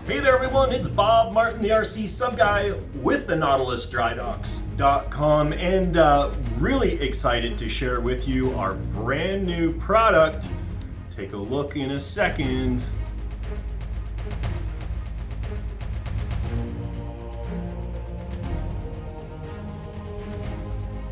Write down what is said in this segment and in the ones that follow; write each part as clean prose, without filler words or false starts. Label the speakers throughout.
Speaker 1: Hey there everyone, it's Bob Martin, the RCSubGuy with the Nautilus Drydocks.com, and really excited to share with you our brand new product. Take a look in a second.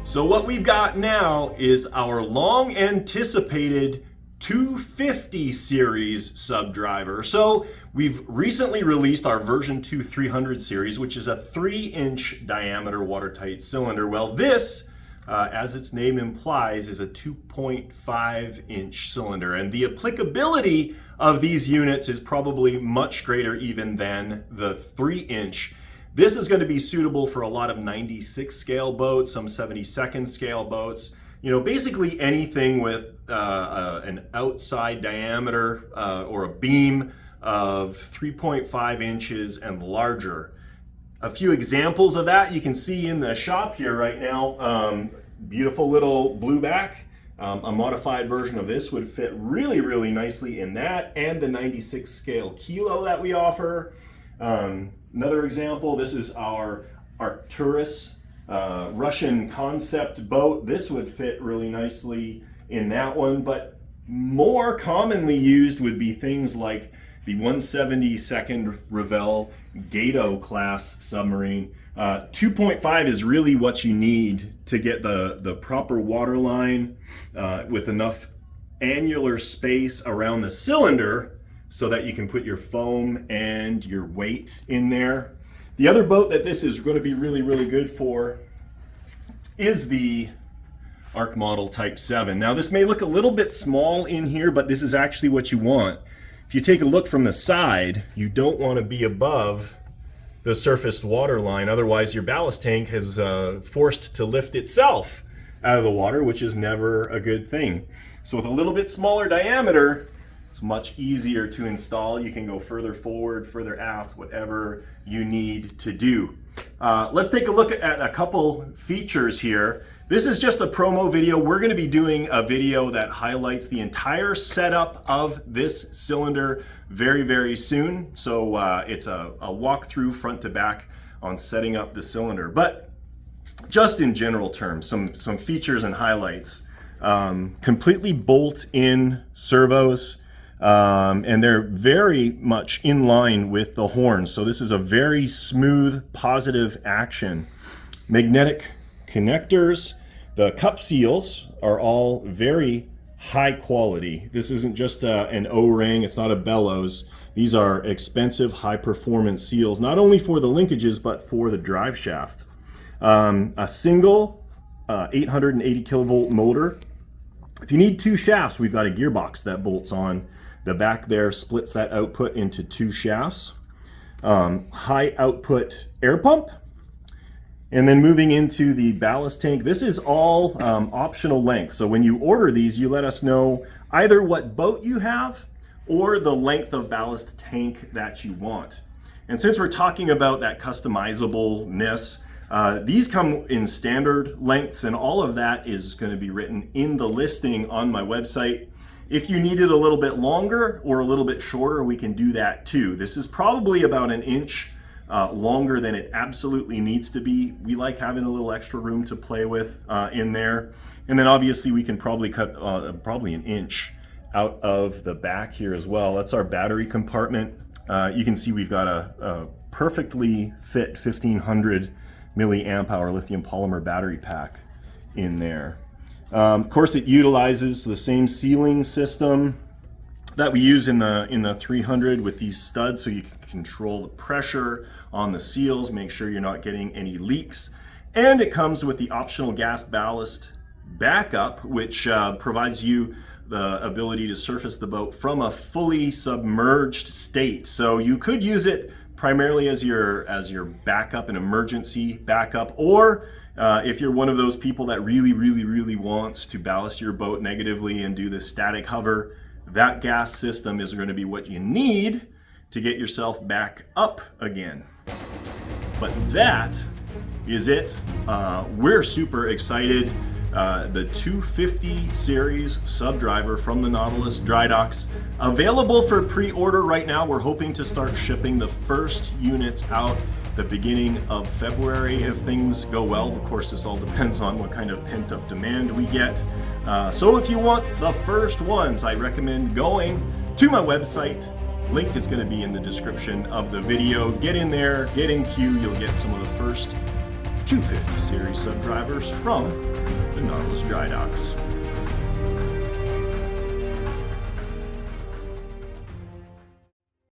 Speaker 1: So what we've got now is our long anticipated 250 series SubDriver. So we've recently released our version 2 300 series, which is a 3-inch diameter watertight cylinder. Well, this, as its name implies, is a 2.5-inch cylinder, and the applicability of these units is probably much greater even than the 3-inch. This is going to be suitable for a lot of 96 scale boats, some 72nd scale boats. You know, basically anything with an outside diameter or a beam of 3.5 inches and larger. A few examples of that you can see in the shop here right now. Beautiful little blue back. A modified version of this would fit really, really nicely in that, and the 96 scale kilo that we offer. Another example, this is our Arcturus Russian concept boat. This would fit really nicely in that one, but more commonly used would be things like the 172nd Revell Gato class submarine. 2.5 is really what you need to get the proper water line with enough annular space around the cylinder so that you can put your foam and your weight in there. The other boat that this is going to be really, really good for is the Arc Model Type 7. Now this may look a little bit small in here, but this is actually what you want. If you take a look from the side, you don't want to be above the surfaced water line, otherwise your ballast tank is forced to lift itself out of the water, which is never a good thing. So with a little bit smaller diameter, it's much easier to install. You can go further forward, further aft, whatever you need to do. Let's take a look at a couple features here. This is just a promo video. We're going to be doing a video that highlights the entire setup of this cylinder very, very soon. So it's a walkthrough front to back on setting up the cylinder. But just in general terms, some features and highlights. Completely bolt-in servos. And they're very much in line with the horns. So this is a very smooth, positive action. Magnetic connectors. The cup seals are all very high quality. This isn't just an O-ring, it's not a bellows. These are expensive, high performance seals, not only for the linkages, but for the drive shaft. A single 880 kilovolt motor. If you need 2 shafts, we've got a gearbox that bolts on. The back there splits that output into 2 shafts. High output air pump. And then moving into the ballast tank, this is all optional length. So when you order these, you let us know either what boat you have or the length of ballast tank that you want. And since we're talking about that customizableness, these come in standard lengths, and all of that is going to be written in the listing on my website. If you need it a little bit longer or a little bit shorter, we can do that too. This is probably about an inch longer than it absolutely needs to be. We like having a little extra room to play with in there. And then obviously we can probably cut probably an inch out of the back here as well. That's our battery compartment. You can see we've got a perfectly fit 1500 milliamp hour lithium polymer battery pack in there. Of course, it utilizes the same sealing system that we use in the 300 with these studs, so you can control the pressure on the seals, make sure you're not getting any leaks. And it comes with the optional gas ballast backup, which provides you the ability to surface the boat from a fully submerged state. So you could use it primarily as your backup, an emergency backup, or if you're one of those people that really wants to ballast your boat negatively and do the static hover, that gas system is going to be what you need to get yourself back up again. But that is it. We're super excited. the 250 series SubDriver from the Nautilus Drydocks. Available for pre-order right now. We're hoping to start shipping the first units out the beginning of February if things go well. Of course, this all depends on what kind of pent-up demand we get. So if you want the first ones, I recommend going to my website. Link is going to be in the description of the video. Get in there, get in queue. You'll get some of the first 250 series SubDrivers from the Nautilus Drydocks.